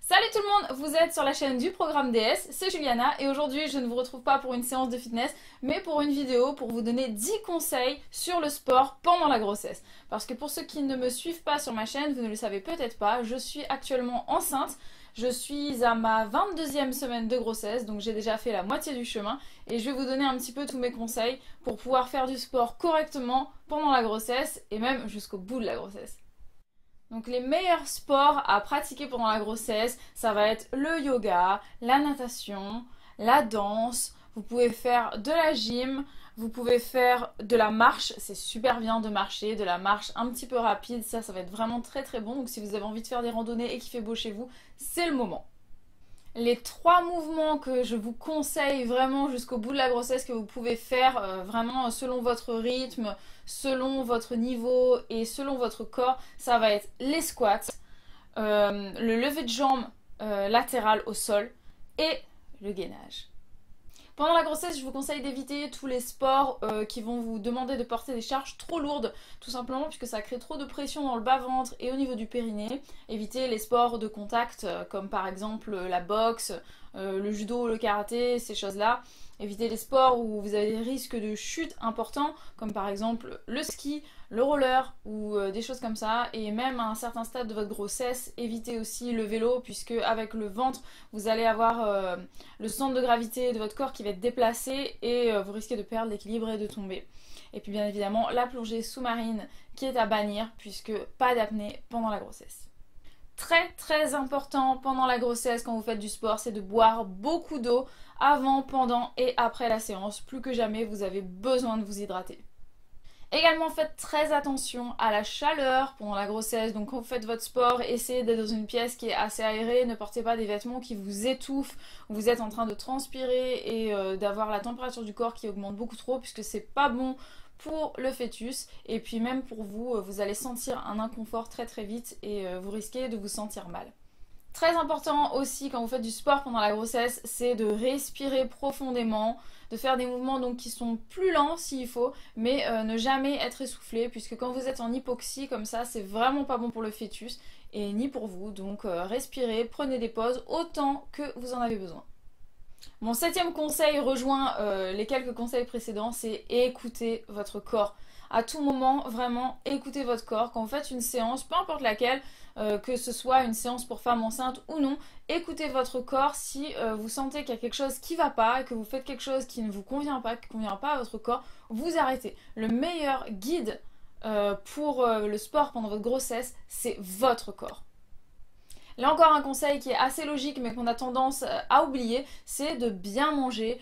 Salut tout le monde, vous êtes sur la chaîne du programme DS, c'est Juliana et aujourd'hui je ne vous retrouve pas pour une séance de fitness mais pour une vidéo pour vous donner 10 conseils sur le sport pendant la grossesse. Parce que pour ceux qui ne me suivent pas sur ma chaîne, vous ne le savez peut-être pas, je suis actuellement enceinte. Je suis à ma 22e semaine de grossesse, donc j'ai déjà fait la moitié du chemin et je vais vous donner un petit peu tous mes conseils pour pouvoir faire du sport correctement pendant la grossesse et même jusqu'au bout de la grossesse. Donc les meilleurs sports à pratiquer pendant la grossesse, ça va être le yoga, la natation, la danse, vous pouvez faire de la gym, vous pouvez faire de la marche, c'est super bien de marcher, de la marche un petit peu rapide, ça va être vraiment très bon, donc si vous avez envie de faire des randonnées et qu'il fait beau chez vous, c'est le moment. Les 3 mouvements que je vous conseille vraiment jusqu'au bout de la grossesse que vous pouvez faire vraiment selon votre rythme, selon votre niveau et selon votre corps, ça va être les squats, le lever de jambes latéral au sol et le gainage. Pendant la grossesse, je vous conseille d'éviter tous les sports qui vont vous demander de porter des charges trop lourdes, tout simplement puisque ça crée trop de pression dans le bas-ventre et au niveau du périnée. Évitez les sports de contact comme par exemple la boxe, le judo, le karaté, ces choses-là. Évitez les sports où vous avez des risques de chute importants, comme par exemple le ski, le roller ou des choses comme ça. Et même à un certain stade de votre grossesse, évitez aussi le vélo, puisque avec le ventre, vous allez avoir le centre de gravité de votre corps qui va être déplacé et vous risquez de perdre l'équilibre et de tomber. Et puis bien évidemment, la plongée sous-marine qui est à bannir, puisque pas d'apnée pendant la grossesse. Très important pendant la grossesse quand vous faites du sport, c'est de boire beaucoup d'eau avant, pendant et après la séance. Plus que jamais, vous avez besoin de vous hydrater. Également, faites très attention à la chaleur pendant la grossesse. Donc quand vous faites votre sport, essayez d'être dans une pièce qui est assez aérée. Ne portez pas des vêtements qui vous étouffent. Vous êtes en train de transpirer et d'avoir la température du corps qui augmente beaucoup trop, puisque c'est pas bon pour le fœtus et puis même pour vous, vous allez sentir un inconfort très vite et vous risquez de vous sentir mal. Très important aussi quand vous faites du sport pendant la grossesse, c'est de respirer profondément, de faire des mouvements donc qui sont plus lents s'il faut, mais ne jamais être essoufflé, puisque quand vous êtes en hypoxie comme ça, c'est vraiment pas bon pour le fœtus et ni pour vous. Donc respirez, prenez des pauses autant que vous en avez besoin. Mon 7e conseil rejoint les quelques conseils précédents, c'est écouter votre corps. À tout moment, vraiment, écoutez votre corps. Quand vous faites une séance, peu importe laquelle, que ce soit une séance pour femme enceinte ou non, écoutez votre corps. Si vous sentez qu'il y a quelque chose qui ne va pas et que vous faites quelque chose qui ne vous convient pas, qui ne convient pas à votre corps, vous arrêtez. Le meilleur guide pour le sport pendant votre grossesse, c'est votre corps. Là encore un conseil qui est assez logique mais qu'on a tendance à oublier, c'est de bien manger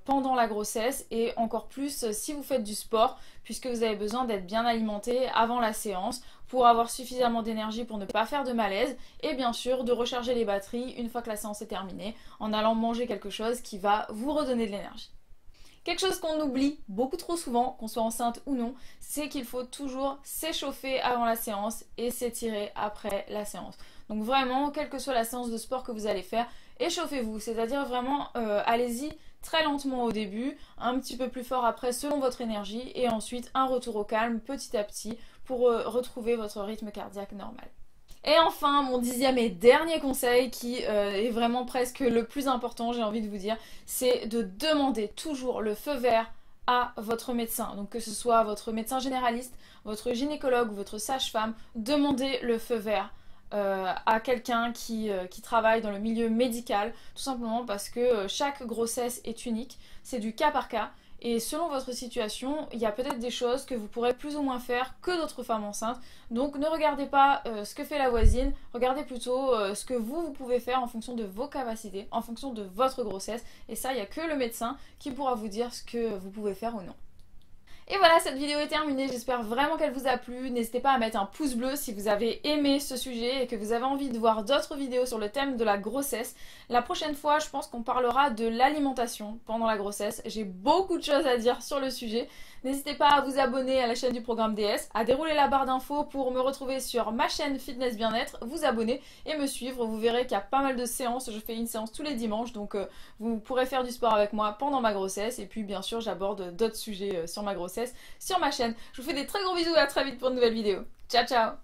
pendant la grossesse et encore plus si vous faites du sport, puisque vous avez besoin d'être bien alimenté avant la séance pour avoir suffisamment d'énergie pour ne pas faire de malaise et bien sûr de recharger les batteries une fois que la séance est terminée en allant manger quelque chose qui va vous redonner de l'énergie. Quelque chose qu'on oublie beaucoup trop souvent, qu'on soit enceinte ou non, c'est qu'il faut toujours s'échauffer avant la séance et s'étirer après la séance. Donc vraiment, quelle que soit la séance de sport que vous allez faire, échauffez-vous, c'est-à-dire vraiment allez-y très lentement au début, un petit peu plus fort après selon votre énergie et ensuite un retour au calme petit à petit pour retrouver votre rythme cardiaque normal. Et enfin, mon 10e et dernier conseil qui est vraiment presque le plus important, j'ai envie de vous dire, c'est de demander toujours le feu vert à votre médecin. Donc que ce soit votre médecin généraliste, votre gynécologue ou votre sage-femme, demandez le feu vert à quelqu'un qui travaille dans le milieu médical, tout simplement parce que chaque grossesse est unique, c'est du cas par cas. Et selon votre situation, il y a peut-être des choses que vous pourrez plus ou moins faire que d'autres femmes enceintes. Donc ne regardez pas ce que fait la voisine, regardez plutôt ce que vous pouvez faire en fonction de vos capacités, en fonction de votre grossesse. Et ça, il n'y a que le médecin qui pourra vous dire ce que vous pouvez faire ou non. Et voilà, cette vidéo est terminée, j'espère vraiment qu'elle vous a plu. N'hésitez pas à mettre un pouce bleu si vous avez aimé ce sujet et que vous avez envie de voir d'autres vidéos sur le thème de la grossesse. La prochaine fois, je pense qu'on parlera de l'alimentation pendant la grossesse. J'ai beaucoup de choses à dire sur le sujet. N'hésitez pas à vous abonner à la chaîne du programme DS, à dérouler la barre d'infos pour me retrouver sur ma chaîne Fitness Bien-être, vous abonner et me suivre. Vous verrez qu'il y a pas mal de séances, je fais une séance tous les dimanches, donc vous pourrez faire du sport avec moi pendant ma grossesse. Et puis bien sûr, j'aborde d'autres sujets sur ma grossesse sur ma chaîne. Je vous fais des très gros bisous et à très vite pour une nouvelle vidéo. Ciao ciao!